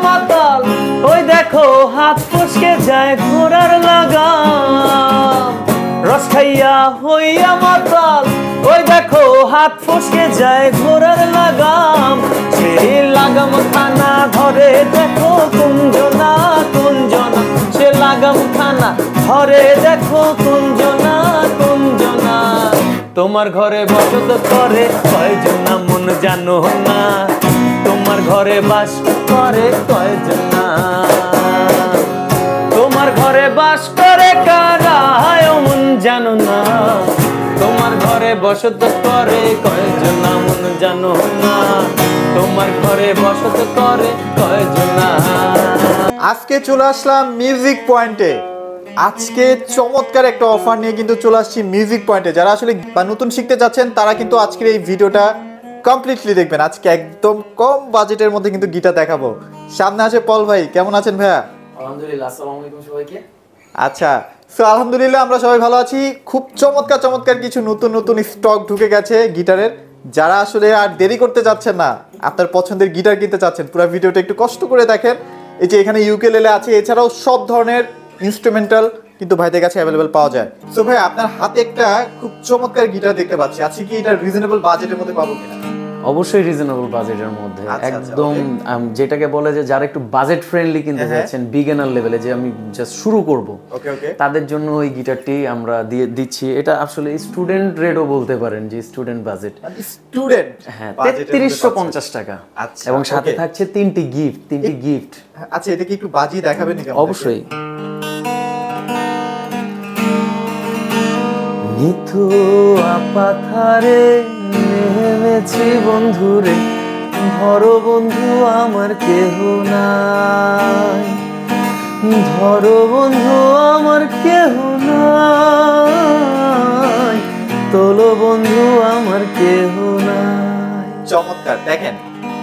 মাতাল, ওই দেখো হাত ফসকে যায় ঘোড়ার লাগাম। রস খাইয়া হইয়া মাতাল, ওই দেখো হাত ফসকে যায় ঘোড়ার লাগাম। সেই লাগাম খানা ধরে দেখো কুঞ্জনা কুঞ্জনা, সে লাগাম খানা ধরে দেখো কুঞ্জনা কুঞ্জনা। তোমার ঘরে বসত করে কয়জনা মন জানো না, তোমার ঘরে বাস করে কয়জনা, তোমার ঘরে বাস করে কারা মন জানো না, তোমার ঘরে বসত করে কয়জনা মন জানো না, তোমার ঘরে বসত করে কয়জনা। আজকে চলে আসলাম মিউজিক পয়েন্টে। আজকে চমৎকার একটা অফার নিয়ে কিন্তু চলে আসছি মিউজিক পয়েন্টে। যারা আসলে নতুন শিখতে যাচ্ছেন তারা কিন্তু আজকের এই ভিডিওটা কমপ্লিটলি দেখবেন। আজকে একদম কম বাজেটের মধ্যে কিন্তু গিটার দেখাবো। সামনে আছে পল ভাই, কেমন আছেন ভাইয়া? আলহামদুলিল্লাহ, আসসালামু আলাইকুম সবাইকে। আচ্ছা, সো আলহামদুলিল্লাহ আমরা সবাই ভালো আছি। খুব চমৎকার চমৎকার কিছু নতুন নতুন স্টক ঢুকে গেছে গিটারের। যারা আসলে আর দেরি করতে যাচ্ছেন না, আপনার পছন্দের গিটার কিনতে চাচ্ছেন, পুরো ভিডিওটা একটু কষ্ট করে দেখেন। এই যে এখানে ইউকেলেলে আছে, এছাড়াও সব ধরনের ইনস্ট্রুমেন্টাল কিন্তু ভাইদের কাছে অ্যাভেলেবল পাওয়া যায়। সো ভাই, আপনার হাতে একটা খুব চমৎকার গিটার দেখতে পাচ্ছি। আজকে কি এটা রিজনেবল বাজেটের মধ্যে পাবো কিনা? অবশ্যই রিজনেবল বাজেটের মধ্যে, একদম যেটাকে বলে যে যারা একটু বাজেট ফ্রেন্ডলি কিনতে যাচ্ছেন, বিগিনার লেভেলে, যে আমি জাস্ট শুরু করব, তাদের জন্য ওই গিটারটি আমরা দিয়ে দিচ্ছি। এটা আসলে স্টুডেন্ট রেটও বলতে পারেন, যে স্টুডেন্ট বাজেট, স্টুডেন্ট, হ্যাঁ, 3350 টাকা। এবং সাথে থাকছে তিনটি গিফট। আচ্ছা, এটা কি একটু বাজিয়ে দেখাবেন? অবশ্যই। নিথু আপাথারে নেমেছি বন্ধুরে, ধরো বন্ধু আমার কেহ নাই, ধরো বন্ধু আমার কেহ নাই, তোলো বন্ধু আমার কেহ নাই। চমৎকার, দেখেন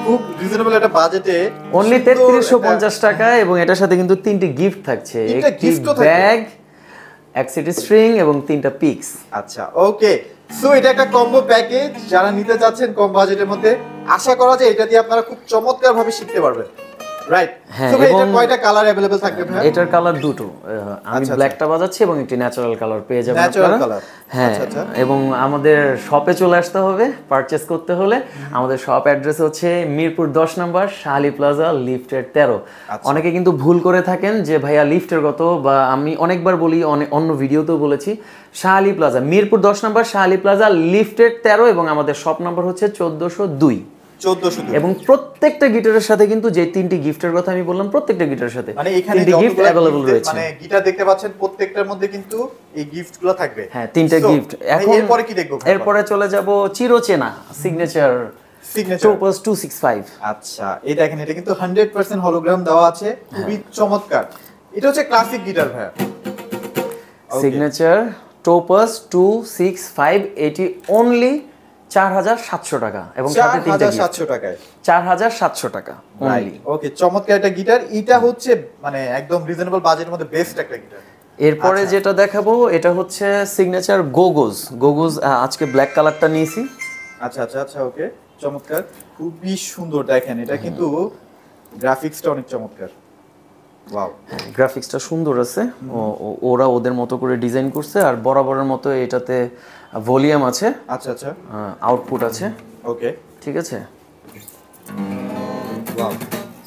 খুব রিজনেবল একটা বাজেটে, অনলি 3350 টাকা। এবং এটার সাথে কিন্তু তিনটি গিফট থাকছে, একটি ব্যাগ, এক সেট স্ট্রিং এবং তিনটা পিক্স। আচ্ছা, ওকে। সো এটা একটা কম্বো প্যাকেজ। যারা নিতে চাচ্ছেন কম বাজেটের মধ্যে, আশা করা যায় এটা দিয়ে আপনারা খুব চমৎকার ভাবে শিখতে পারবেন, রাইট? সো ভাই, এটা কয়টা কালার अवेलेबल থাকবে ভাই? এটার কালার দুটো, আমি ব্ল্যাকটা বাজাচ্ছি এবং একটি ন্যাচারাল কালার পেয়ে যাবেন আপনারা। হ্যাঁ, এবং আমাদের শপে চলে আসতে হবে পারচেজ করতে হলে। আমাদের শপ অ্যাড্রেস হচ্ছে মিরপুর 10 নম্বর, শাহালি প্লাজা, লিফটের 13। অনেকে কিন্তু ভুল করে থাকেন যে ভাইয়া লিফটের কত, বা আমি অনেকবার বলি, অন্য ভিডিওতেও বলেছি, শাহালি প্লাজা, মিরপুর 10 নম্বর, শাহালি প্লাজা, লিফটের 13। এবং আমাদের শপ নাম্বার হচ্ছে 1402। এবং প্রত্যেকটা গিটারের সাথে কিন্তু যে তিনটি গিফটের কথা আমি বললাম, প্রত্যেকটা গিটারের সাথে মানে এখানে তিনটি গিফট अवेलेबल রয়েছে। মানে গিটার দেখতে পাচ্ছেন, প্রত্যেকটার মধ্যে কিন্তু এই গিফটগুলো থাকবে। হ্যাঁ, তিনটা গিফট। এখন এরপরে কি দেখব? এরপরে চলে যাব চিরচেনা সিগনেচার Topaz 265। আচ্ছা, এই দেখেন, এটা কিন্তু 100% হলোগ্রাম দেওয়া আছে, খুবই চমৎকার। এটা হচ্ছে ক্লাসিক গিটার ভাই, সিগনেচার Topaz 265। এটি অনলি 4700 টাকা এবং সাথে তিনটা গিফট। 4700 টাকায়, 4700 টাকা অনলি। ওকে, চমৎকার একটা গিটার। এটা হচ্ছে মানে একদম রিজনেবল বাজেটের মধ্যে বেস্ট একটা গিটার। এরপরে যেটা দেখাবো এটা হচ্ছে সিগনেচার গোগোজ। আজকে ব্ল্যাক কালারটা নিয়েছি। আচ্ছা আচ্ছা আচ্ছা, ওকে, চমৎকার, খুবই সুন্দর। দেখেন, এটা কিন্তু গ্রাফিক্সটা অনেক চমৎকার। ওয়াও, গ্রাফিক্সটা সুন্দর আছে। ওরা ওদের মতো করে ডিজাইন করছে। আর বরাবরের মতো এটাতে ভলিউম আছে। আচ্ছা আচ্ছা, আউটপুট আছে। ওকে, ঠিক আছে। ওয়াও,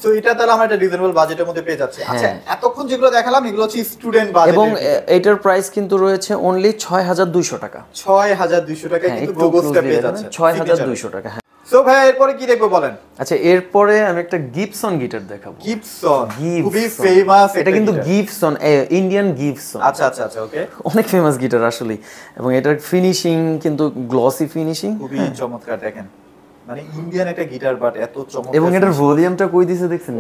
সো এটা তাহলে আমরা একটা রিজনেবল বাজেটের মধ্যে পেয়ে যাচ্ছি। আচ্ছা, এতক্ষণ যেগুলো দেখালাম এগুলো হচ্ছে স্টুডেন্ট বাজেট, এবং এটার প্রাইস কিন্তু রয়েছে অনলি 6200 টাকা। 6200 টাকা কিন্তু গোগোসটা পেয়ে যাচ্ছে, 6200 টাকা। হ্যাঁ। সো ভাই, এরপরে কি দেখবো বলেন? আচ্ছা, এরপরে আমি একটা গিবসন গিটার দেখাবো। গিবসন খুবই ফেমাস। এটা কিন্তু গিবসন, ইন্ডিয়ান গিবসন। আচ্ছা আচ্ছা আচ্ছা, ওকে, অনেক ফেমাস গিটার আসলে। এবং এটার ফিনিশিং কিন্তু গ্লসি ফিনিশিং, খুবই চমৎকার। দেখেন, মানে ইন্ডিয়ান একটা গিটার, বাট এত চমৎকার। এবং এটার ভলিউমটা কই দিছে দেখছেন?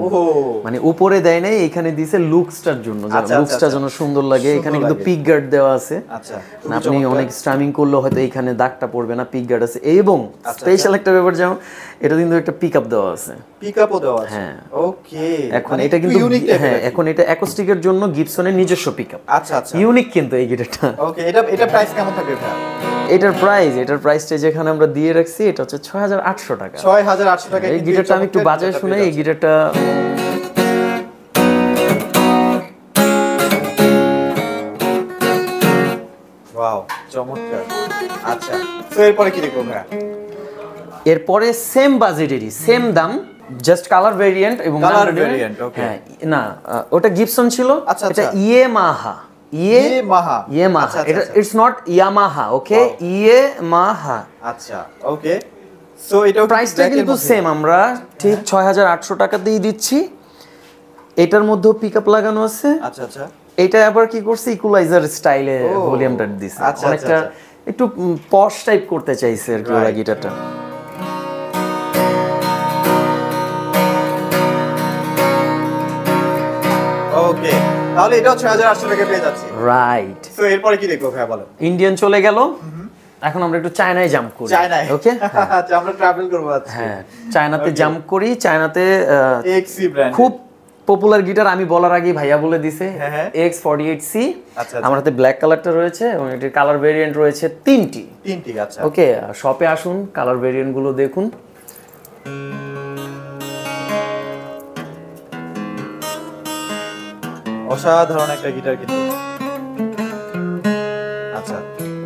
মানে উপরে দেয় নাই, এখানে দিছে লুকসটার জন্য, লুকসটার জন্য সুন্দর লাগে। এখানে কিন্তু পিক গার্ড দেওয়া আছে। আচ্ছা, আপনি অনেক স্ট্রামিং করলে হয়তো এখানে দাগটা পড়বে না, পিক গার্ড আছে। এবং স্পেশাল একটা ব্যাপার, যেমন এটা কিন্তু একটা পিকআপ দেওয়া আছে। পিকআপও দেওয়া আছে, হ্যাঁ, ওকে। এখন এটা কিন্তু হ্যাঁ, এখন এটা অ্যাকোস্টিকের জন্য গিবসনের নিজস্ব পিকআপ। আচ্ছা আচ্ছা, ইউনিক কিন্তু এই গিটারটা। ওকে, এটা প্রাইস কেমন থাকবে ভাই? এটার প্রাইসটা যেখানে আমরা দিয়ে রাখছি, এটা হচ্ছে 6800 টাকা। 6800 টাকা। এই গিটারটা আমি একটু বাজায় শুনে, এই গিটারটা ওয়াও চমৎকার। আচ্ছা তো এরপরে কি দেখবো ভাই? এরপরে সেম বাজেটেরই সেম দাম, জাস্ট কালার ভেরিয়েন্ট এবং কালার ভেরিয়েন্ট। ওকে হ্যাঁ না ওটা গিবসন ছিল, আচ্ছা, এটা আচ্ছা। ইয়ামাহা। আচ্ছা, এটা আচ্ছা। It's not Yamaha, okay, Yamaha. আচ্ছা ওকে। সো এটাও প্রাইসটা কিন্তু সেম, আমরা ঠিক 6800 টাকা দিয়ে দিচ্ছি। এটার মধ্যেও পিকআপ লাগানো আছে। আচ্ছা আচ্ছা। এটা আবার কি করছে, ইকুয়ালাইজার স্টাইলে ভলিউমটা দিছে, আচ্ছা, অনেকটা আচ্ছা। একটু পশ টাইপ করতে চাইছে আর কি ওরা গিটারটা। ওকে তাহলে এটাও 6800 টাকা পেয়ে যাচ্ছি। রাইট। সো এরপরে কি দেখবো ভাই বলেন? ইন্ডিয়ান চলে গেল, এখন আমরা একটু চায়নায় জাম্প করি। চায়নায় ওকে আচ্ছা আমরা ট্রাভেল করব আজকে। হ্যাঁ চায়নাতে জাম্প করি। চায়নাতে এক্সি ব্র্যান্ড খুব পপুলার গিটার, আমি বলার আগেই ভাইয়া বলে দিছে, হ্যাঁ। X48C। আচ্ছা, আমার হাতে ব্ল্যাক কালারটা রয়েছে এবং এটির কালার ভেরিয়েন্ট রয়েছে তিনটি। আচ্ছা ওকে শপে আসুন, কালার ভেরিয়েন্ট গুলো দেখুন। অসাধারণ একটা গিটার কিন্তু। আচ্ছা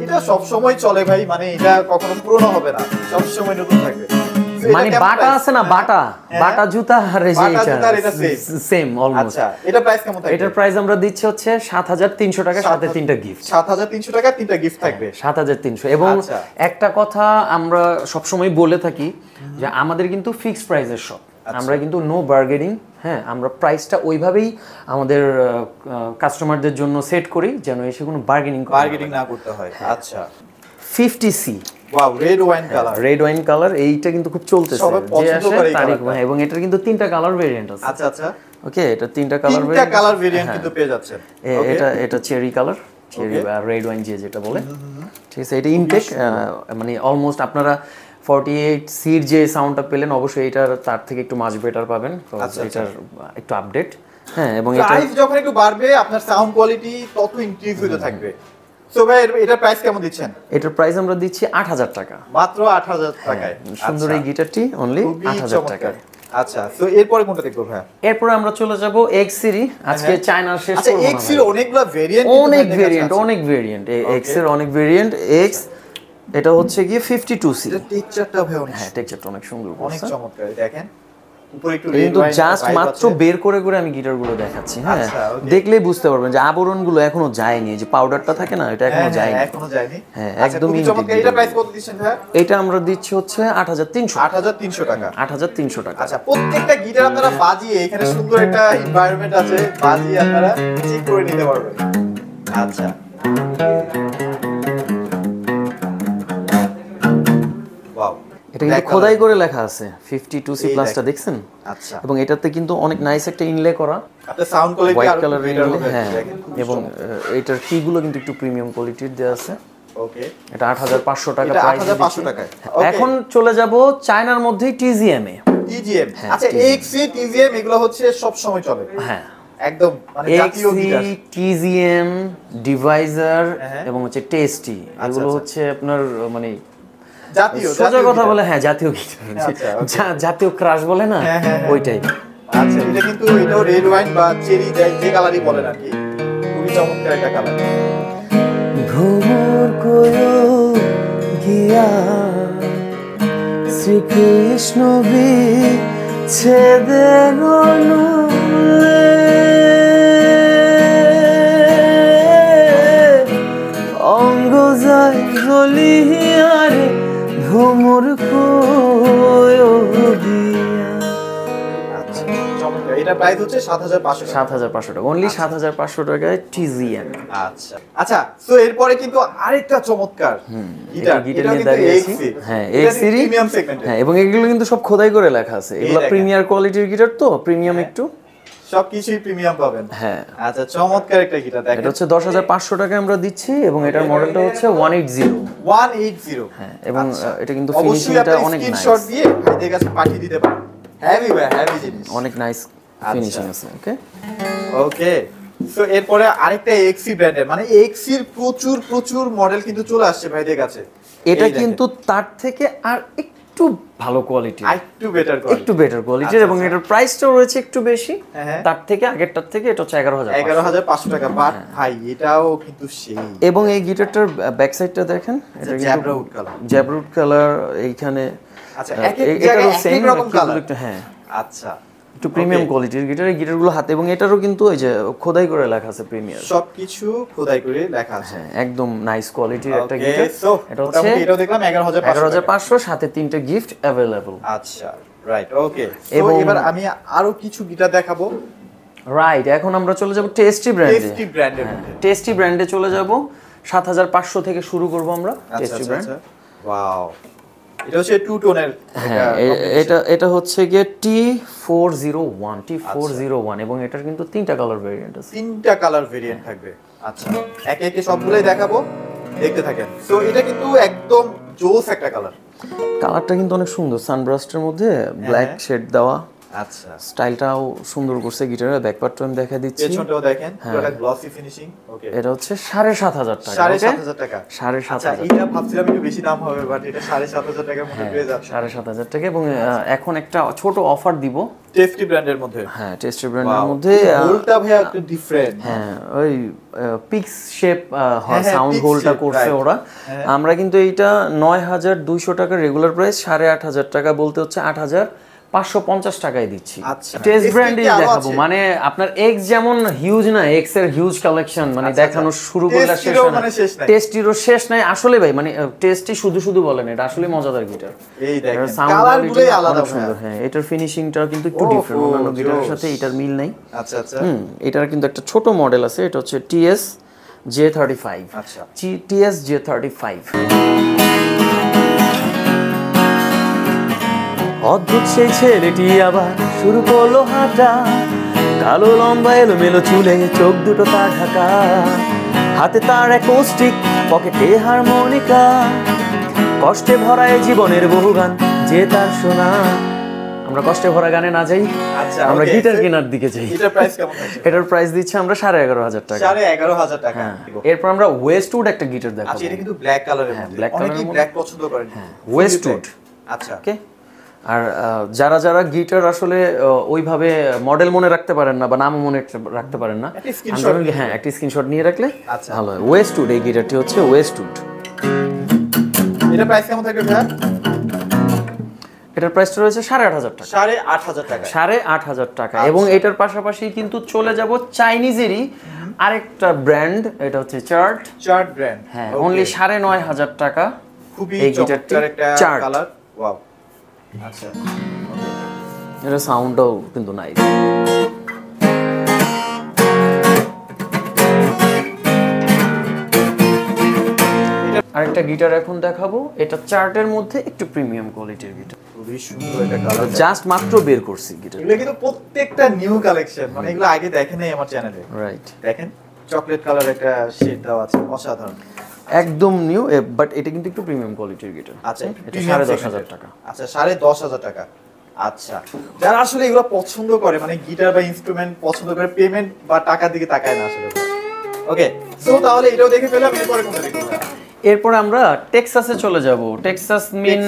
এটা সব সময় চলে ভাই, মানে এটা কখনো পুরনো হবে না, সব সময় নতুন থাকবে। So, এটা মানে কেমন বাটা price? আছে না, বাটা হ্যাঁ। বাটা জুতা আর এই যে বাটা জুতার এটা সেম অলমোস্ট। আচ্ছা এটা প্রাইস কেমন থাকবে? এটার প্রাইস আমরা দিচ্ছি হচ্ছে 7300 টাকা, সাথে তিনটা গিফট। 7300 টাকা, তিনটা গিফট থাকবে। 7300। এবং আচ্ছা। একটা কথা আমরা সবসময় বলে থাকি যে আমাদের কিন্তু ফিক্সড প্রাইসের শপ, আমরা কিন্তু নো বার্গেনিং। হ্যাঁ আমরা প্রাইসটা ওইভাবেই আমাদের কাস্টমারদের জন্য সেট করি যেন এসে কোনো বার্গেনিং না করতে হয়। আচ্ছা 50C wow red wine colour. Red wine colour, এইটা কিন্তু খুব চলতেছে, সবাই যে পছন্দ আসে করে এই তারিখ। কালারটা। এবং এটার কিন্তু তিনটা কালার ভেরিয়েন্ট আছে। আচ্ছা আচ্ছা ওকে এটা তিনটা কালার তিনটা কালার ভেরিয়েন্ট কিন্তু পেয়ে যাচ্ছে। এটা চেরি কালার, চেরি বা রেড ওয়াইন যেটা বলে, ঠিক আছে। এটা ইনটেক, মানে অলমোস্ট আপনারা 48C এর যে সাউন্ডটা পেলেন অবশ্যই এটার তার থেকে একটু মাচ বেটার পাবেন, এটার একটু আপডেট। হ্যাঁ এবং এটা প্রাইস যখন একটু বাড়বে আপনার সাউন্ড কোয়ালিটি তত ইনক্রিজ হতে থাকবে। সো ভাই এটার প্রাইস কেমন দিচ্ছেন? এটার প্রাইস আমরা দিচ্ছি 8000 টাকা, মাত্র 8000 টাকায়। সুন্দর এই গিটারটি অনলি খুবই 8000 টাকা। চমৎকার। আচ্ছা সো এরপরে কোনটা দেখবো ভাই? এরপরে আমরা চলে যাব এক্স সিরি। আজকে চায়নার শেষ আচ্ছা করব না এক্স ভাই। এর অনেকগুলো ভেরিয়েন্ট, অনেক ভেরিয়েন্ট এক্স এর অনেক ভেরিয়েন্ট। এক্স এটা হচ্ছে কি 52C। এটা টেক্সচারটা ভাই অনেক হ্যাঁ টেক্সচারটা অনেক সুন্দর অনেক করছে। চমৎকার। দেখেন উপরে একটু কিন্তু red wine জাস্ট vibe মাত্র আছে। বের করে করে আমি গিটারগুলো দেখাচ্ছি। হ্যাঁ আচ্ছা, okay. দেখলেই বুঝতে পারবেন যে আবরণগুলো এখনো যায়নি, এই যে পাউডারটা থাকে না এটা এখনো যায়নি। এখনো যায়নি। হ্যাঁ, আচ্ছা, একদমই খুবই চমৎকার। এটা প্রাইস কত দিচ্ছেন ভাই? এটা আমরা দিচ্ছি হচ্ছে 8300 টাকা। 8300 টাকা। আচ্ছা প্রত্যেকটা গিটার আপনারা বাজিয়ে, এখানে সুন্দর একটা এনভায়রনমেন্ট আছে, বাজিয়ে আপনারা ঠিক করে নিতে পারবেন। আচ্ছা ওয়াও এটা কিন্তু খোদাই করে লেখা আছে 52C প্লাসটা, দেখছেন? আচ্ছা এবং এটাতে কিন্তু অনেক নাইস একটা ইনলে করা, আপনার সাউন্ড কোয়ালিটি হোয়াইট আরো কালারের বেটার ইনলে। হবে। হ্যাঁ দেখেন, এবং এটার কিগুলো কিন্তু একটু প্রিমিয়াম কোয়ালিটির দেওয়া আছে। ওকে এটা 8500 টাকা এটা প্রাইস। 8500 টাকায়। এখন চলে যাব চায়নার মধ্যেই TZM এ। টিজিএম। আচ্ছা এক্সি টিজিএম এগুলো হচ্ছে সব সময় চলে। হ্যাঁ একদম মানে জাতীয় গিটার। TZM, ডিভাইজার হ্যাঁ। এবং হচ্ছে টেস্টি, এগুলো আচ্ছা। হচ্ছে আপনার মানে জাতীয় সোজা কথা গিটার। বলে হ্যাঁ জাতীয় গিটার, আচ্ছা, okay. জাতীয় ক্রাশ বলে না হ্যাঁ, হ্যাঁ, হ্যাঁ। ওই টাইপ। আচ্ছা এটা কিন্তু এটাও রেড ওয়াইন বা চেরি যে কালারই বলেন আর কি, খুবই চমৎকার একটা কালার। ভ্রমর কয়ো গিয়া শ্রীকৃষ্ণ বিচ্ছেদের অনুলে অঙ্গ যায় গলিয়ারে ভ্রমর কয়ো গিয়া। আচ্ছা চমৎকার। এটা প্রাইস হচ্ছে 7500 টাকা। 7500 টাকা, অনলি 7500 টাকায় TZM। আচ্ছা আচ্ছা সো এরপরে কিন্তু আরেকটা চমৎকার গিটার, গিটার এটাও নিয়ে কিন্তু দাঁড়িয়ে আছি। এক্সি। হ্যাঁ এটা এক্স সিরি। প্রিমিয়াম সেগমেন্টে। হ্যাঁ এবং এগুলো কিন্তু সব খোদাই করে লেখা আছে, এগুলো দেখেন। প্রিমিয়ার কোয়ালিটির গিটার, তো প্রিমিয়াম একটু। সবকিছুই প্রিমিয়াম পাবেন। হ্যাঁ আচ্ছা চমৎকার একটা গিটার দেখেন। এটা হচ্ছে 10500 টাকায় আমরা দিচ্ছি এবং এটার মডেলটা হচ্ছে 180। 180। হ্যাঁ এবং এটা কিন্তু অবশ্যই ফিনিশিংটা আপনি অনেক নাইস, স্ক্রিনশট দিয়ে ভাইদের কাছে পাঠিয়ে দিতে পারেন। হেভি ভাই, হেভি জিনিস। অনেক নাইস ফিনিশিং আছে। ওকে ওকে সো এরপরে আরেকটা এক্সি ব্র্যান্ডের, মানে এক্সির প্রচুর প্রচুর মডেল কিন্তু চলে আসছে ভাইদের কাছে। এটা এই দেখেন। কিন্তু তার থেকে আর একটু একটু ভালো কোয়ালিটি, একটু বেটার কোয়ালিটি, একটু বেটার কোয়ালিটির, এবং এটার প্রাইসটাও রয়েছে একটু বেশি তার থেকে, আগেরটার থেকে। এটা হচ্ছে 11,500 টাকা। বাট ভাই এটাও কিন্তু সেই। এবং এই গিটারটার ব্যাক সাইডটা দেখেন, এটা জ্যাবরুট কালার এইখানে। আচ্ছা, এক এক জায়গায় এক এক রকম কালার। হ্যাঁ আচ্ছা, একটু প্রিমিয়াম কোয়ালিটির গিটার। এই গিটারগুলো হাতে, এবং এটারও কিন্তু ওই যে খোদাই করে লেখা আছে প্রিমিয়াম, সবকিছু খোদাই করে লেখা আছে। হ্যাঁ, একদম নাইস কোয়ালিটির একটা গিটার। এটা হচ্ছে, এটাও দেখলাম 11,500, সাথে 3টে গিফট अवेलेबल। আচ্ছা, রাইট, ওকে। এবং এবার আমি আরো কিছু গিটার দেখাবো। রাইট, এখন আমরা চলে যাব টেস্টি ব্র্যান্ডে। টেস্টি ব্র্যান্ডের মধ্যে, টেস্টি ব্র্যান্ডে চলে যাব। 7,500 থেকে শুরু করব আমরা টেস্টি ব্র্যান্ড। ওয়াও, এটা হচ্ছে টু টোনের। হ্যাঁ, এটা হচ্ছে গিয়ে T401 এবং এটার কিন্তু 3টা কালার ভেরিয়েন্ট আছে। 3টা কালার ভেরিয়েন্ট থাকবে। আচ্ছা, একে একে সবগুলাই দেখাবো, দেখতে থাকেন। সো এটা কিন্তু একদম জোস একটা কালার। কালারটা কিন্তু অনেক সুন্দর, সানব্রাস্টের মধ্যে ব্ল্যাক শেড দেওয়া। আচ্ছা, স্টাইলটাও সুন্দর করছে গিটারের। ব্যাকপার্টটা আমি দেখা দিচ্ছি, পেছনটাও দেখেন, পুরোটা গ্লসি ফিনিশিং। ওকে, এটা হচ্ছে 7,500 টাকা। 7,500 টাকা। 7,500। আচ্ছা, এটা ভাবছিলাম একটু বেশি দাম হবে, বাট এটা 7,500 টাকার মধ্যে পেয়ে যাচ্ছে। 7,500 টাকা। এবং এখন একটা ছোট অফার দিব টেস্টি ব্র্যান্ডের মধ্যে। হ্যাঁ, টেস্টি ব্র্যান্ডের মধ্যে। হোলটা ভাই একটু ডিফারেন্ট। হ্যাঁ, ওই পিক্স শেপ সাউন্ড হোলটা করছে ওরা। আমরা কিন্তু এইটা 9,200 টাকা রেগুলার প্রাইস, 8,500 টাকা বলতে হচ্ছে 8,550 টাকায় দিচ্ছি। আচ্ছা, টেস্ট ব্র্যান্ডই দেখাবো। মানে আপনার এক্স যেমন হিউজ না, এক্স এর হিউজ কালেকশন, মানে দেখানো শুরু করলে শেষ না। টেস্টিরও শেষ নাই আসলে ভাই, মানে টেস্টি শুধু শুধু বলেন, এটা আসলে মজাদার গিটার। এই দেখেন, কালারগুলোই আলাদা সুন্দর। হ্যাঁ, এটার ফিনিশিংটা কিন্তু একটু ডিফারেন্ট, অন্যান্য গিটারের সাথে এটার মিল নাই। আচ্ছা আচ্ছা, এটার কিন্তু একটা ছোট মডেল আছে, এটা হচ্ছে TS J35। আচ্ছা, TS J35। অদ্ভুত সেই ছেলেটি আবার শুরু করলো হাঁটা, কালো লম্বা এলোমেলো চুলে, চোখ দুটো তার ঢাকা, হাতে তার অ্যাকোস্টিক, পকেটে হারমোনিকা, কষ্টে ভরা এই জীবনের বহু গান যে তার শোনা। আমরা কষ্টে ভরা গানে না যাই, আমরা গিটার কেনার দিকে যাই। এটার প্রাইস কেমন আছে? এটার প্রাইস দিচ্ছি আমরা 11,500 টাকা। 11,500 টাকা। এরপর আমরা ওয়েস্টউড একটা গিটার দেখাবো। আচ্ছা, এটা কিন্তু ব্ল্যাক কালারের মধ্যে। অনেকেই ব্ল্যাক পছন্দ করেন। ওয়েস্টউড। আচ্ছা, ওকে। আর যারা যারা গিটার আসলে ওইভাবে মডেল মনে রাখতে পারেন না বা নাম মনে রাখতে পারেন না, হ্যাঁ, একটা স্ক্রিনশট নিয়ে রাখলে ভালো হয়। ওয়েস্টউড, এই গিটারটি হচ্ছে ওয়েস্টউড। এটা প্রাইস কেমন থাকবে ভাই? এটার প্রাইসটা রয়েছে 8,500 টাকা। 8,500 টাকা। 8,500 টাকা। এবং এটার পাশাপাশি কিন্তু চলে যাব চাইনিজেরই আরেকটা ব্র্যান্ড, এটা হচ্ছে চার্ট ব্র্যান্ড। হ্যাঁ, অনলি 9,500 টাকা। খুবই এই গিটারটি একটা কালার। ওয়াও, আচ্ছা, এটা সাউন্ডটাও কিন্তু নাইস। আরেকটা গিটার এখন দেখাবো, এটা চার্টের মধ্যে একটু প্রিমিয়াম কোয়ালিটির গিটার। খুবই সুন্দর একটা কালার, জাস্ট মাত্র বের করছি গিটার। এগুলো কিন্তু প্রত্যেকটা নিউ কালেকশন, মানে এগুলো আগে দেখেন নাই আমার চ্যানেলে। রাইট, দেখেন চকলেট কালার একটা শেড দেওয়া আছে, অসাধারণ, একদম নিউ। বাট এটা কিন্তু একটু প্রিমিয়াম কোয়ালিটির গিটার। আচ্ছা, এটা 10,500 টাকা। আচ্ছা, 10,500 টাকা। আচ্ছা, যারা আসলে এগুলো পছন্দ করে, মানে গিটার বা ইনস্ট্রুমেন্ট পছন্দ করে, পেমেন্ট বা টাকার দিকে তাকায় না আসলে। ওকে, সো তাহলে এটাও দেখে ফেললাম, এরপরে কোনটা দেখব? এরপর আমরা টেক্সাসে চলে যাব। টেক্সাস মিন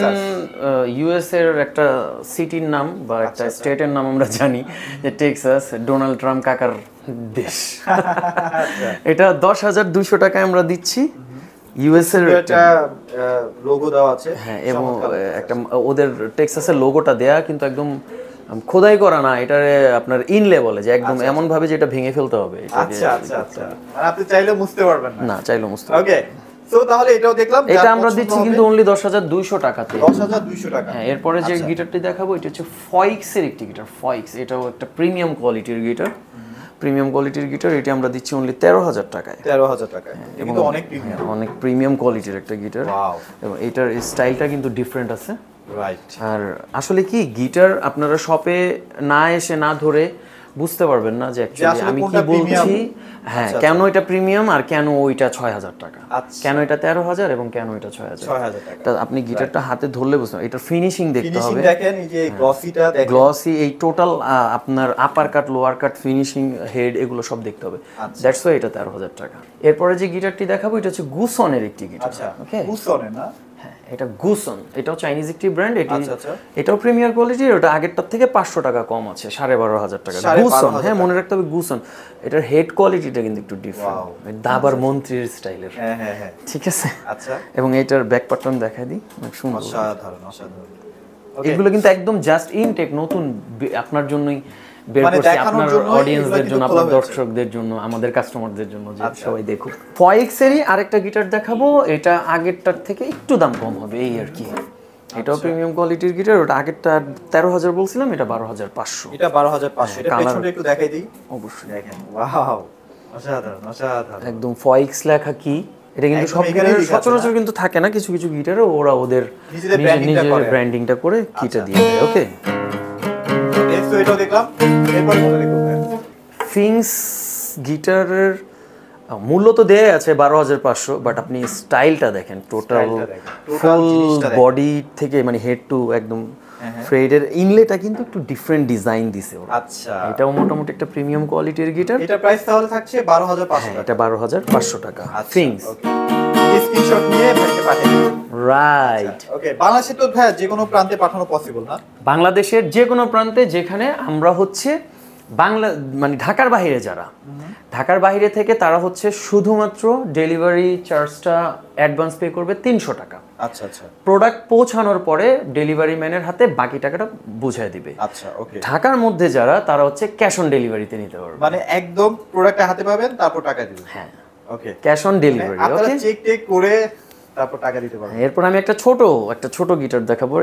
ইউএস এর একটা সিটির নাম বা একটা স্টেটের নাম আমরা জানি যে টেক্সাস, ডোনাল্ড ট্রাম্প কাকার দেশ। এটা 10,200 টাকায় আমরা দিচ্ছি। ইউএস এর একটা লোগো দেওয়া আছে। হ্যাঁ, এবং একটা ওদের টেক্সাসের লোগোটা দেয়া কিন্তু একদম খোদাই করা না, এটারে আপনার ইনলে বলে, যে একদম এমন ভাবে যে এটা ভেঙে ফেলতে হবে। আচ্ছা আচ্ছা আচ্ছা, মানে আপনি চাইলেও মুছতে পারবেন না, চাইলেও মুছতে। ওকে, সো তাহলে এটাও দেখলাম, এটা আমরা দিচ্ছি কিন্তু অনলি 10,200 টাকাতে। 10,200 টাকা। হ্যাঁ, এরপরে যে গিটারটি দেখাবো এটা হচ্ছে ফয়েক্স এর একটি গিটার। ফয়েক্স, এটাও একটা প্রিমিয়াম কোয়ালিটির গিটার। প্রিমিয়াম কোয়ালিটির গিটার, এটি আমরা দিচ্ছি অনলি 13,000 টাকায়। 13,000 টাকায়, কিন্তু অনেক প্রিমিয়াম, অনেক প্রিমিয়াম কোয়ালিটির একটা গিটার। ওয়াও, এবং এটার স্টাইলটা কিন্তু ডিফারেন্ট আছে। রাইট। আর আসলে কি, গিটার আপনারা শপে না এসে না ধরে বুঝতে পারবেন না যে অ্যাকচুয়ালি আমি কি বলছি। হ্যাঁ, কেন এটা প্রিমিয়াম আর কেন ওইটা 6,000 টাকা, কেন এটা 13,000 এবং কেন এটা 6,000 টাকা। আপনি গিটারটা হাতে ধরলে বুঝতে পারবেন। এটার ফিনিশিং দেখতে হবে। দেখেন এই যে গ্লসিটা দেখেন, গ্লসি, এই টোটাল আপনার আপার কাট, লোয়ার কাট, ফিনিশিং, হেড, এগুলো সব দেখতে হবে। দ্যাটস ওয়াই এটা 13,000 টাকা। এরপরে যে গিটারটি দেখাবো এটা হচ্ছে গুসনের একটি গিটার। আচ্ছা, ওকে, গুসনের না? হ্যাঁ, এটা গুসন, এটাও চাইনিজ একটি ব্র্যান্ড। আচ্ছা আচ্ছা, এটাও প্রিমিয়ার কোয়ালিটি, ওটা আগেরটার থেকে 500 টাকা কম আছে, 12,500 টাকা। গুসন, হ্যাঁ মনে রাখতে হবে গুসন। এটার হেড কোয়ালিটিটা কিন্তু একটু ডিফারেন্ট, দাবার মন্ত্রীর স্টাইলের। হ্যাঁ হ্যাঁ হ্যাঁ, ঠিক আছে। আচ্ছা, এবং এটার ব্যাক প্যাটার্ন দেখাই দিই, অনেক সুন্দর, অসাধারণ অসাধারণ। এগুলো কিন্তু একদম জাস্ট ইনটেক, নতুন আপনার জন্যই বের মানে করছি, দেখানোর আপনার জন্য, অডিয়েন্সদের জন্য, এগুলো আপনার খোলা হয়েছে। দর্শকদের জন্য, আমাদের কাস্টমারদের জন্য, যে সবাই দেখুক। ফয়েক্সেরই আরেকটা গিটার দেখাবো, এটা আগেরটার থেকে একটু দাম কম হবে এই আর কি। এটাও প্রিমিয়াম কোয়ালিটির গিটার, ওটা আগেরটা 13,000 বলছিলাম, এটা 12,500। এটা 12,500। এটা কালার পেছনটা একটু দেখাই দিই, অবশ্যই দেখেন, ওয়াও, অসাধারণ অসাধারণ। একদম ফয়েক্স লেখা কি, এটা কিন্তু একদম সব এখানেই গিটারে লেখা আছে সচরাচর না? কিন্তু থাকে না, কিছু কিছু গিটারে ওরা ওদের নিজেদের brandingটা করে। ব্র্যান্ডিংটা করে কিটা দিয়ে দেয়। ওকে, নেক্সট এটাও দেখলাম, এরপর কোনটা দেখব? ফিংস গিটারের মূল্য তো দেয়া আছে 12,500, বাট আপনি স্টাইলটা দেখেন, টোটাল স্টাইলটা দেখেন, টোটাল ফুল জিনিসটা দেখেন। বডি থেকে মানে হেড টু একদম ফ্রেডের ইনলেটা কিন্তু একটু ডিফারেন্ট ডিজাইন দিছে ওরা। আচ্ছা, এটাও মোটামুটি একটা প্রিমিয়াম কোয়ালিটির গিটার। এটা প্রাইস তাহলে থাকছে 12,500 হ্যাঁ, টাকা। এটা 12,500 টাকা। ফিংস, স্ক্রিনশট নিয়ে ভাইকে পাঠিয়ে দিন। রাইট। ওকে, বাংলাদেশে তো ভাই যে কোনো প্রান্তে পাঠানো পসিবল না? বাংলাদেশের যে কোনো প্রান্তে, যেখানে আমরা হচ্ছে বাংলা মানে ঢাকার বাইরে যারা, ঢাকার বাইরে থেকে তারা হচ্ছে শুধুমাত্র ডেলিভারি চার্জটা অ্যাডভান্স পে করবে 300 টাকা। আচ্ছা আচ্ছা প্রোডাক্ট পৌঁছানোর পরে ডেলিভারি ম্যানের হাতে বাকি টাকাটা বুঝিয়ে দিবে। আচ্ছা, ওকে। ঢাকার মধ্যে যারা, তারা হচ্ছে ক্যাশ অন ডেলিভারিতে নিতে পারবে, মানে একদম প্রোডাক্টটা হাতে পাবেন, তারপর টাকা দিবেন। হ্যাঁ ওকে, ক্যাশ অন ডেলিভারি। আপনারা ওকে, চেক টেক করে তারপর টাকা দিতে পারবেন। এরপর আমি একটা ছোট গিটার দেখাবো,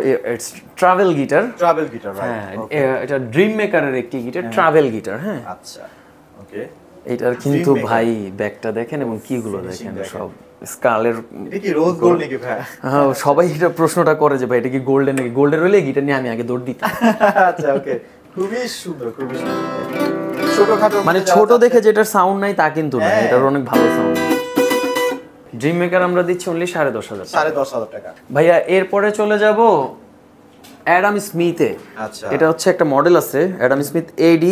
ট্রাভেল গিটার। ট্রাভেল গিটার, হ্যাঁ, রাইট? এটা ড্রিম মেকারের একটি গিটার, ট্রাভেল গিটার। হ্যাঁ, আচ্ছা, ওকে। এটার কিন্তু Dream ভাই ব্যাকটা দেখেন এবং কিগুলো Finishing দেখেন, দেখেন। সব স্কালের। এটা কি রোজ গোল্ড নাকি ভাই? হ্যাঁ, সবাই এটা প্রশ্নটা করে যে ভাই এটা কি গোল্ডেন নাকি, গোল্ডের হলে গিটার নিয়ে আমি আগে দৌড় দিতাম। আচ্ছা, ওকে, খুবই সুন্দর, খুবই সুন্দর। ছোটখাটো মানে ছোট দেখে যেটার সাউন্ড নাই তা কিন্তু না, হ্যাঁ। এটার অনেক ভালো সাউন্ড। ড্রিম মেকার আমরা দিচ্ছি অনলি 10,500 টাকা। 10,500 টাকা। ভাইয়া এরপরে চলে যাব অ্যাডাম স্মিথে। আচ্ছা এটা হচ্ছে একটা মডেল আছে অ্যাডাম স্মিথ AD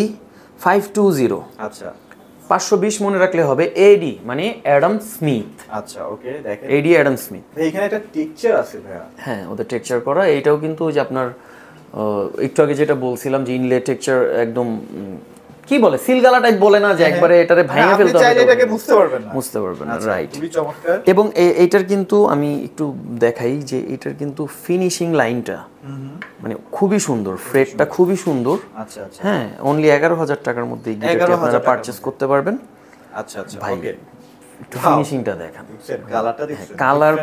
520। আচ্ছা 520 মনে রাখলে হবে, AD মানে অ্যাডাম স্মিথ, আচ্ছা, ওকে, দেখেন AD অ্যাডাম স্মিথ। এখানে একটা টেক্সচার আছে ভাইয়া। হ্যাঁ, ওদের টেক্সচার করা। এইটাও কিন্তু ওই যে আপনার একটু আগে যেটা বলছিলাম যে ইনলে টেক্সচার একদম কি বলে সিলগালা টাইপ বলে না, যে একবারে এটারে ভাঙে আপনি ফেলতে হবে, চাইলে এটাকে মুছতে পারবেন না। বুঝতে পারবেন না, আচ্ছা, রাইট। খুবই চমৎকার। এবং এইটার কিন্তু আমি একটু দেখাই যে এটার কিন্তু ফিনিশিং লাইনটা মানে খুবই সুন্দর, ফ্রেটটা খুবই সুন্দর। আচ্ছা আচ্ছা হ্যাঁ, অনলি 11,000 টাকার মধ্যে এই গিটারটি 11,000 আপনারা টাকার পারচেজ করতে পারবেন। আচ্ছা আচ্ছা, ভাই ওকে। একটু ফিনিশিংটা দেখেন, কালারটা দেখছেন? কালার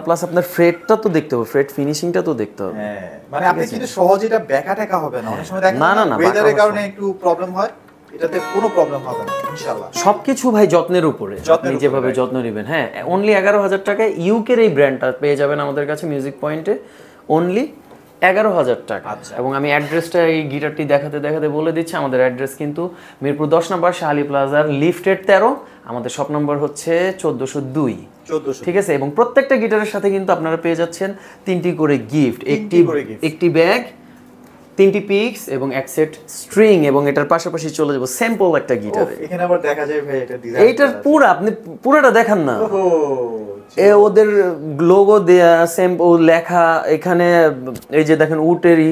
প্লাস আপনার ফ্রেটটা তো দেখতে হবে, ফ্রেট ফিনিশিংটা তো দেখতে হবে। হ্যাঁ, মানে আপনি কিন্তু সহজে এটা ব্যাকা টেকা হবে না। অনেক সময় দেখেন না, না, না, ওয়েদারের বাঁকা কারণে একটু প্রবলেম হয়, এটাতে কোনো প্রবলেম হবে না ইনশাআল্লাহ। সবকিছু ভাই যত্নের উপরে, আপনি উপরে, যেভাবে right. যত্ন নেবেন। হ্যাঁ, অনলি 11,000 টাকায় ইউকের এই ব্র্যান্ডটা পেয়ে যাবেন আমাদের কাছে মিউজিক পয়েন্টে, অনলি 11,000 টাকা। আচ্ছা। এবং আমি অ্যাড্রেসটা এই গিটারটি দেখাতে দেখাতে বলে দিচ্ছি। আমাদের অ্যাড্রেস কিন্তু মিরপুর 10 নম্বর শাহালি প্লাজার লিফটেড 13। আমাদের শপ নম্বর হচ্ছে 1402। 1400। ঠিক আছে, এবং প্রত্যেকটা গিটারের সাথে কিন্তু আপনারা পেয়ে যাচ্ছেন 3টি করে গিফট, করে gift। একটি ব্যাগ, 3টি পিক্স এবং এক সেট স্ট্রিং, এবং এটার পাশাপাশি চলে যাব স্যাম্পল একটা গিটারে। এখানে আবার দেখা যায় ভাই এটা ডিজাইন। এইটার পুরা আপনি পুরাটা দেখান না, ওহো, ওদের লোগো দেয়া, স্যাম্পল লেখা, এখানে এই যে দেখেন উটেরই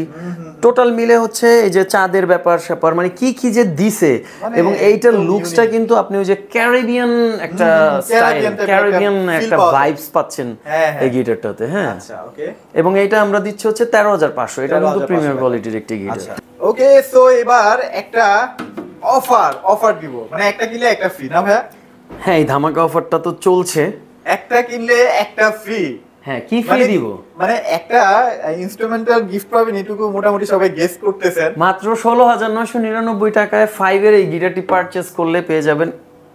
টোটাল মিলে হচ্ছে এই যে চাঁদের ব্যাপার স্যাপার, মানে কি কি যে দিছে। মানে এবং এইটার একদম লুকসটা কিন্তু আপনি ওই যে ক্যারিবিয়ান একটা স্টাইল, Caribbean type ক্যারিবিয়ান একটা feel একটা পাওয়া যায়। ভাইবস পাচ্ছেন হ্যাঁ, হ্যাঁ। এই গিটারটাতে। হ্যাঁ, আচ্ছা, ওকে। এবং এইটা আমরা দিচ্ছি হচ্ছে 13,500। এটা কিন্তু 13,500 প্রিমিয়ার টাকা। কোয়ালিটির একটি গিটার। আচ্ছা, ওকে। সো এবার একটা অফার দিব, মানে একটা কিনলে একটা ফ্রি না ভাইয়া? হ্যাঁ, এই ধামাকা অফারটা তো চলছে। একটা কিনলে একটা ফ্রি। হ্যাঁ, কি ফ্রি দিব? মানে একটা ইনস্ট্রুমেন্টাল গিফট পাবেন, এটুকু মোটামুটি সবাই গেস করতেছেন। মাত্র 16,999 টাকায় 5 এর এই গিটারটি পারচেজ করলে পেয়ে যাবেন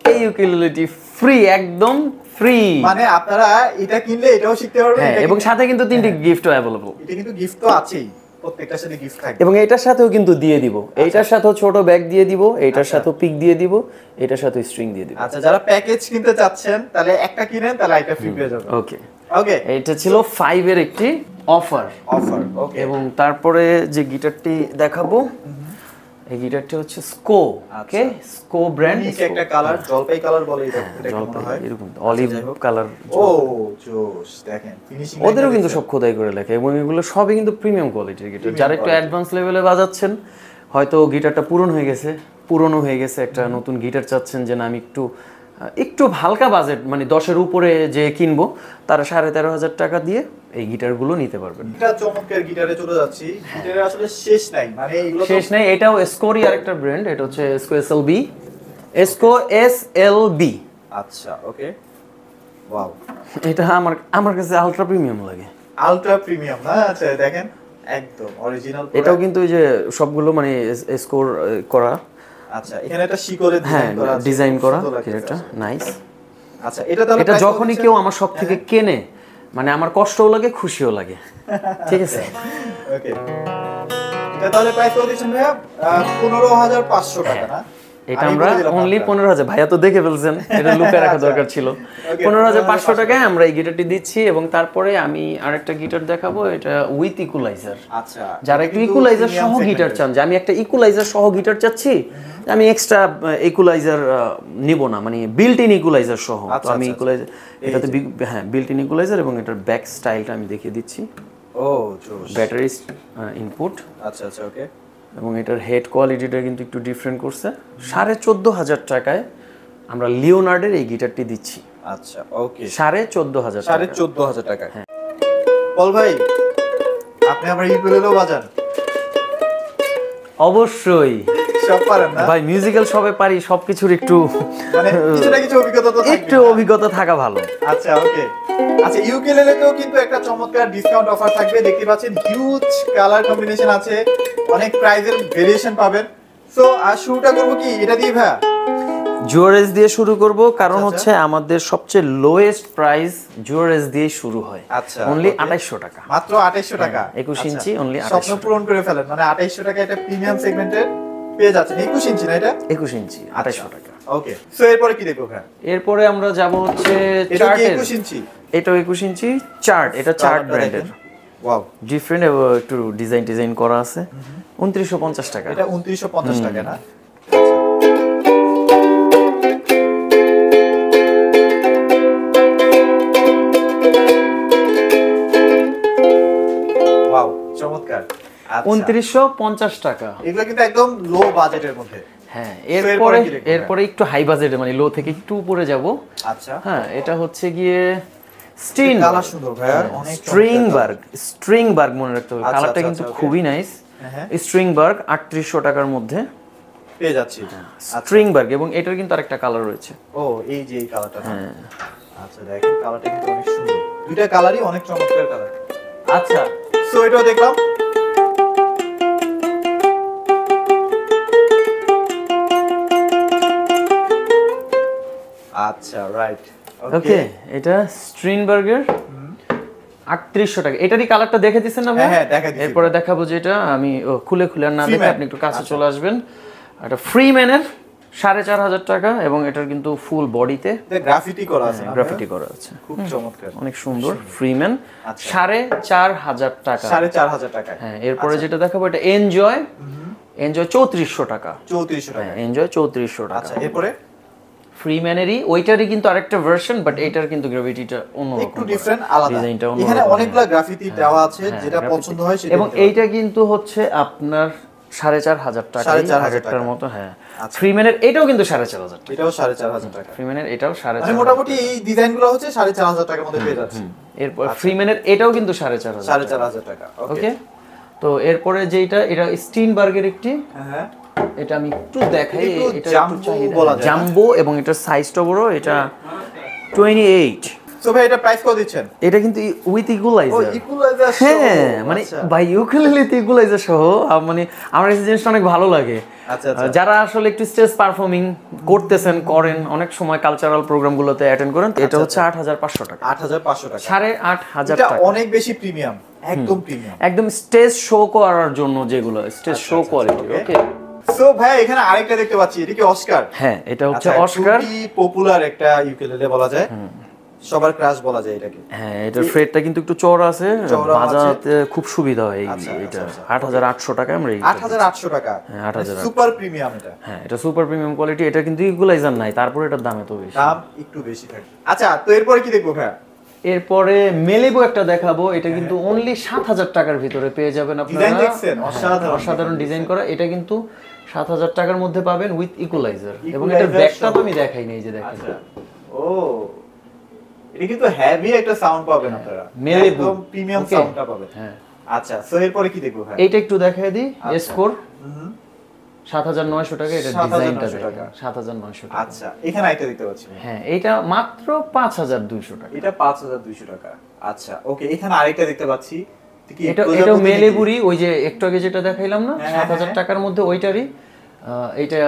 এই ইউকেলেলেটি ফ্রি, একদম ফ্রি। মানে আপনারা এটা কিনলে এটাও শিখতে পারবেন। হ্যাঁ, এটা এবং কিনলে- সাথে কিন্তু 3টি গিফটও অ্যাভেলেবল। এটা কিন্তু গিফট তো আছেই, প্রত্যেকটার সাথে গিফট থাকবে। এবং এটার সাথেও কিন্তু দিয়ে দিব, এইটার সাথেও ছোট ব্যাগ দিয়ে দিব, এইটার সাথেও পিক দিয়ে দিব, এটার সাথেও স্ট্রিং দিয়ে দিব। আচ্ছা, যারা প্যাকেজ কিনতে চাচ্ছেন তাহলে একটা কিনেন, তাহলে এটা ফ্রি পেয়ে যাবেন। ওকে, ওকে, এটা ছিল 5 এর একটি অফার। অফার। ওকে, এবং তারপরে যে গিটারটি দেখাবো এই গিটারটা হচ্ছে স্কো, ওকে, স্কো ব্র্যান্ড, একটা কালার জলপাই কালার বলে এটা মনে হয়, এরকম অলিভ কালার। ও জোশ, দেখেন ফিনিশিং ওদেরও কিন্তু সব খোদাই করে লেখা, এবং এগুলো সবই কিন্তু প্রিমিয়াম কোয়ালিটির গিটার। যারা একটু অ্যাডভান্স লেভেলে বাজাচ্ছেন, হয়তো গিটারটা পুরনো হয়ে গেছে, একটা নতুন গিটার চাচ্ছেন যে না আমি একটু হালকা বাজেট, মানে 10-এর উপরে যে কিনবো, তারা 13,500 টাকা দিয়ে এই গিটারগুলো নিতে পারবেন। এটা চমৎকার গিটারে চলে যাচ্ছি, গিটারে আসলে শেষ নাই, মানে এগুলো শেষ নাই। এটাও এসকোরই আরেকটা ব্র্যান্ড, এটা হচ্ছে এসকো এসএলবি, এসকো এসএলবি। আচ্ছা ওকে, ওয়াও, এটা আমার কাছে আলট্রা প্রিমিয়াম লাগে। আলট্রা প্রিমিয়াম না? আচ্ছা দেখেন একদম অরিজিনাল। এটাও কিন্তু এই যে সবগুলো মানে এসকোর করা। আচ্ছা, এখানে একটা শিকলের ডিজাইন করা, এটা নাইস। আচ্ছা, এটা তাহলে এটা যখনই কেউ আমার সব থেকে কেনে, মানে আমার কষ্টও লাগে খুশিও লাগে, ঠিক আছে। ওকে, এটা তাহলে প্রাইস কত দিচ্ছেন ভাইয়া? 15,500 টাকা না? এটা আমরা অনলি 15,000, ভাইয়া তো দেখে ফেলছেন, এটা লুকায় রাখা দরকার ছিল। 15,500 টাকায় আমরা এই গিটারটি দিচ্ছি, এবং তারপরে আমি আরেকটা গিটার দেখাবো, এটা উইথ ইকুয়ালাইজার। আচ্ছা, যারা একটু ইকুয়ালাইজার সহ গিটার চান, যে আমি একটা ইকুয়ালাইজার সহ গিটার চাচ্ছি, আমি এক্সট্রা ইকুয়ালাইজার নিব না, মানে বিল্ট ইন ইকুয়ালাইজার সহ, তো আমি ইকুয়ালাইজার এটাতে হ্যাঁ বিল্ট ইন ইকুয়ালাইজার, এবং এটার ব্যাক স্টাইলটা আমি দেখিয়ে দিচ্ছি। ও জোশ, ব্যাটারি ইনপুট। আচ্ছা আচ্ছা ওকে, এবং এটার হেড কোয়ালিটিটা কিন্তু একটু ডিফারেন্ট করছে। 14,500 টাকায় আমরা লিওনার্ডের এই গিটারটি দিচ্ছি। আচ্ছা ওকে, 14,500 14,500 টাকা। পল ভাই, আপনি আমার ইউকুলেলেও বাজান? অবশ্যই সব পারেন না ভাই, মিউজিক্যাল সবে পারি, সবকিছুর একটু মানে কিছু না কিছু অভিজ্ঞতা তো একটু অভিজ্ঞতা থাকা ভালো। আচ্ছা ওকে, আচ্ছা ইউকেলেলেতেও কিন্তু একটা চমৎকার ডিসকাউন্ট অফার থাকবে, দেখতে পাচ্ছেন হিউজ কালার কম্বিনেশন আছে, অনেক প্রাইজের ভেরিয়েশন পাবেন। সো আর শুরুটা করব কি এটা দিয়ে ভাইয়া? জুয়ারেজ দিয়ে শুরু করব, কারণ হচ্ছে আমাদের সবচেয়ে লোয়েস্ট প্রাইস জুয়ারেজ দিয়ে শুরু হয়। আচ্ছা, অনলি 2800 টাকা, মাত্র 2800 টাকা, 21 ইঞ্চি অনলি 2800। স্বপ্ন পূরণ করে ফেলেন, মানে 2800 টাকা এটা প্রিমিয়াম সেগমেন্টের পেয়ে যাচ্ছেন। 21 ইঞ্চি না এটা? 21 ইঞ্চি 2800 টাকা। ওকে, সো এরপরে কি দেখবো ভাই? এরপরে আমরা যাব হচ্ছে এটা কি চার্টের। 21 ইঞ্চি? এটাও 21 ইঞ্চি চার্ট, এটা চার্ট ব্র্যান্ডের। ওয়াও, ডিফারেন্ট একটু ডিজাইন করা আছে। 2950 টাকা। এটা 2950 টাকা না? ওয়াও, চমৎকার। 2950 টাকা। এগুলো কিন্তু একদম লো বাজেটের মধ্যে। হ্যাঁ, এরপরে একটু হাই বাজেটে, মানে লো থেকে একটু উপরে যাব। আচ্ছা, হ্যাঁ, এটা হচ্ছে গিয়ে স্টিন কালার সুন্দর ভাইয়া, অনেক স্ট্রিংবার্গ মনে রাখতে হবে, কালারটা কিন্তু খুবই নাইস। স্ট্রিংবার্গ 3800 টাকার মধ্যে পেয়ে যাচ্ছি। স্ট্রিংবার্গ, এবং এটার কিন্তু আরেকটা কালার রয়েছে। ও এই যে এই কালারটা। হ্যাঁ, আচ্ছা দেখেন কালারটা কিন্তু অনেক সুন্দর, দুইটা কালারই অনেক চমৎকার কালার। আচ্ছা, সো এটাও দেখলাম। আচ্ছা রাইট, ওকে, এটা স্ট্রিনবার্গের 3800 টাকা। এটারই কালারটা দেখে দিছেন না ভাই? হ্যাঁ দেখা দিছি। এরপরে দেখাবো যেটা আমি খুলে আর না দেখে আপনি একটু কাছে চলে আসবেন। এটা ফ্রিম্যানের 4500 টাকা, এবং এটার কিন্তু ফুল বডিতে গ্রাফিটি করা আছে, গ্রাফিটি করা আছে, খুব চমৎকার, অনেক সুন্দর। ফ্রিম্যান 4500 টাকা, 4500 টাকা। হ্যাঁ, এরপরে যেটা দেখাবো এটা এনজয় 3400 টাকা, 3400 টাকা, এনজয় 3400 টাকা। আচ্ছা, এরপরে ফ্রিম্যানেরই ওইটারই কিন্তু আরেকটা ভার্সন, বাট এটার কিন্তু গ্রাভিটিটা অন্যরকম, একটু ডিফারেন্ট, আলাদা। ডিজাইনটা অন্যরকম। এখানে অনেকগুলো গ্রাফিটি দেওয়া আছে, যেটা পছন্দ হয় সেটা। এবং এইটা কিন্তু হচ্ছে আপনার 4500 টাকা, 4500 টাকার মতো। হ্যাঁ, ফ্রিম্যানের এটাও কিন্তু 4500 টাকা, এটাও 4500 টাকা। ফ্রিম্যানের এটাও 4500, মানে মোটামুটি এই ডিজাইনগুলো হচ্ছে 4500 টাকার মধ্যে পেয়ে যাচ্ছে। এরপর ফ্রিম্যানের এটাও কিন্তু 4500 টাকা। ওকে, তো এরপরে যেটা, এটা স্টিনবার্গের একটি, হ্যাঁ, এটা আমি একটু দেখাই, এটা জাম্বো বলা যায়, জাম্বো, এবং এটার সাইজটা বড়, এটা 28। সো ভাই এটা প্রাইস কত দিচ্ছেন? এটা কিন্তু উইথ ইকুয়ালাইজার। ও ইকুয়ালাইজার, হ্যাঁ, মানে ভাই ইউকেলেলেতে ইকুয়ালাইজার সহ, মানে আমার এই জিনিসটা অনেক ভালো লাগে। আচ্ছা, যারা আসলে একটু স্টেজ পারফর্মিং করেন, অনেক সময় কালচারাল প্রোগ্রামগুলোতে অ্যাটেন্ড করেন, এটা হচ্ছে 8500 টাকা, 8500 টাকা, 8500 এটা টাকা। অনেক বেশি প্রিমিয়াম, একদম প্রিমিয়াম, একদম স্টেজ শো করার জন্য, যেগুলো স্টেজ শো কোয়ালিটি। ওকে, সো ভাই এখানে আরেকটা দেখতে পাচ্ছি, এটা কি অস্কার? হ্যাঁ, এটা হচ্ছে অস্কার, খুবই পপুলার একটা ইউকেলেলে বলা যায়। সবার ক্রাশ বলা যায় এটাকে। হ্যাঁ, এটার ফ্রেটটা কিন্তু একটু চওড়া আছে, চওড়া বাজাতে খুব সুবিধা হয় আচ্ছা, এটা। আচ্ছা, 8800 টাকা আমরা এই 8800 টাকা। হ্যাঁ, 8800 সুপার প্রিমিয়াম এটা। হ্যাঁ, এটা সুপার প্রিমিয়াম কোয়ালিটি। এটা কিন্তু ইকুয়ালাইজার নাই, তারপর এটার দাম এত বেশি। দাম একটু বেশি থাকে। আচ্ছা, তো এরপরে কি দেখবো ভাই? এরপরে মেলেবো একটা দেখাবো। এটা কিন্তু অনলি 7000 টাকার ভিতরে পেয়ে যাবেন আপনারা। ডিজাইন দেখছেন? অসাধারণ ডিজাইন করা। এটা কিন্তু 7000 টাকার মধ্যে পাবেন উইথ ইকুয়ালাইজার, এবং এটার ব্যাকটা তো আমি দেখাই নাই, যে দেখেন। আচ্ছা, ও এটা কিন্তু হেভি একটা সাউন্ড পাবেন আপনারা, মেলেবো একদম প্রিমিয়াম সাউন্ডটা পাবেন। হ্যাঁ, আচ্ছা, সো এরপরে কি দেখবো ভাই? এইটা একটু দেখাই দিই। স্কোর হুম, 7900 টাকা, এটা 7900 ডিজাইনটা টাকা। দেখেন, 7900 টাকা। আচ্ছা, এখানে আইটা দিতে পাচ্ছি। হ্যাঁ, এটা মাত্র 5200 টাকা। এটা 5200 টাকা। আচ্ছা, ওকে, এখানে আরেকটা দেখতে পাচ্ছি। এটা মেলেবুরি, ওই যে একটু আগে যেটা দেখাইলাম না, 7000 টাকার মধ্যে ওইটারই। এটা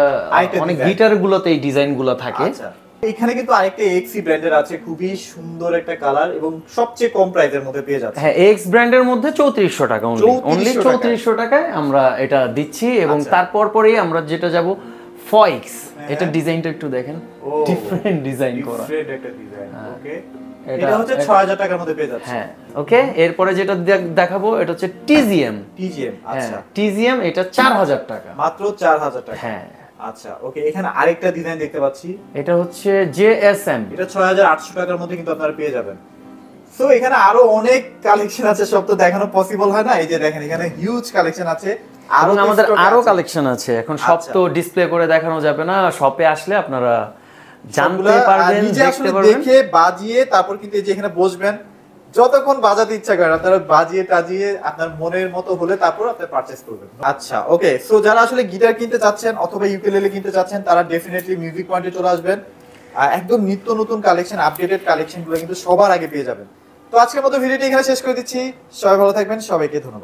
অনেক গিটার গুলোতে এই ডিজাইন গুলো থাকে। আচ্ছা, এখানে কিন্তু আরেকটা এক্সি ব্র্যান্ডের আছে, খুবই সুন্দর একটা কালার এবং সবচেয়ে কম প্রাইসের মধ্যে পেয়ে যাচ্ছে। হ্যাঁ, এক্স ব্র্যান্ডের মধ্যে 3400 টাকা, অনলি 3400 টাকায় আমরা এটা দিচ্ছি। এবং তারপর পরেই আমরা যেটা যাব ফয়েক্স। এটা ডিজাইনটা একটু দেখেন, ডিফারেন্ট ডিজাইন করা, ডিফারেন্ট একটা ডিজাইন। ওকে, এটা এটা হচ্ছে 6000 টাকার মধ্যে পেয়ে যাচ্ছে। হ্যাঁ, ওকে। এরপরে যেটা দেখাবো এটা হচ্ছে টিজিএম। টিজিএম, আচ্ছা, টিজিএম এটা 4000 টাকা, মাত্র 4000 টাকা। হ্যাঁ, আচ্ছা, ওকে, এখানে আরেকটা ডিজাইন দেখতে পাচ্ছি। এটা হচ্ছে জেএসএম। এটা 6800 টাকার মধ্যে কিন্তু আপনারা পেয়ে যাবেন। সো এখানে আরো অনেক কালেকশন আছে, সব তো দেখানো পসিবল হয় না। এই যে দেখেন, এখানে হিউজ কালেকশন আছে, এবং তো আমাদের stock আরো আছে। কালেকশন আছে। এখন সব আচ্ছা। তো ডিসপ্লে করে দেখানো যাবে না, শপে আসলে আপনারা জানতে সবগুলা, পারবেন, নিজে দেখতে আসলে পারবেন। দেখে বাজিয়ে তারপর কিন্তু এই যে এখানে বসবেন, যতক্ষণ বাজাতে ইচ্ছা করেন আপনারা বাজিয়ে টাজিয়ে আপনার মনের মতো হলে তারপর আপনি পারচেজ করবেন। আচ্ছা, ওকে, সো যারা আসলে গিটার কিনতে চাচ্ছেন অথবা ইউকেলেলে কিনতে চাচ্ছেন, তারা ডেফিনেটলি মিউজিক পয়েন্টে চলে আসবেন। একদম নিত্য নতুন কালেকশন, আপডেটেড কালেকশনগুলো কিন্তু সবার আগে পেয়ে যাবেন। তো আজকের মতো ভিডিওটি এখানে শেষ করে দিচ্ছি। সবাই ভালো থাকবেন, সবাইকে ধন্যবাদ।